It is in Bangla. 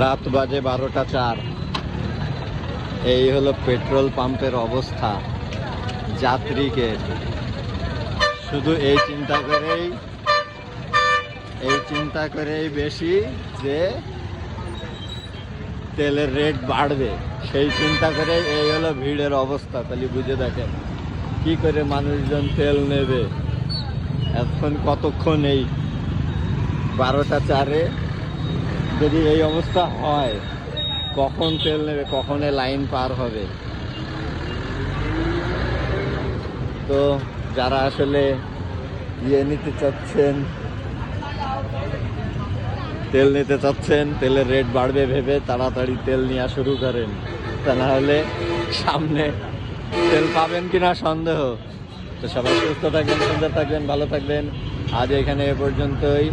রাত বাজে 12টা 4। এই হলো পেট্রোল পাম্পের অবস্থা। যাত্রীকে শুধু এই চিন্তা করেই বেশি যে তেলের রেট বাড়বে, সেই চিন্তা করে এই হলো ভিড়ের অবস্থা। তাহলে বুঝে দেখেন কি করে মানুষজন তেল নেবে। এখন কতক্ষণ এই 12টা 4-এ যদি এই অবস্থা হয়, কখন তেল নেবে, কখন লাইন পার হবে। তো যারা আসলে নিতে চাচ্ছেন, তেল নিতে চাচ্ছেন, তেলের রেট বাড়বে ভেবে তাড়াতাড়ি তেল নেওয়া শুরু করেন, তা না হলে সামনে তেল পাবেন কিনা সন্দেহ। তো সবাই সুস্থ থাকবেন, সুন্দর থাকবেন, ভালো থাকবেন। আজ এখানে এ পর্যন্তই।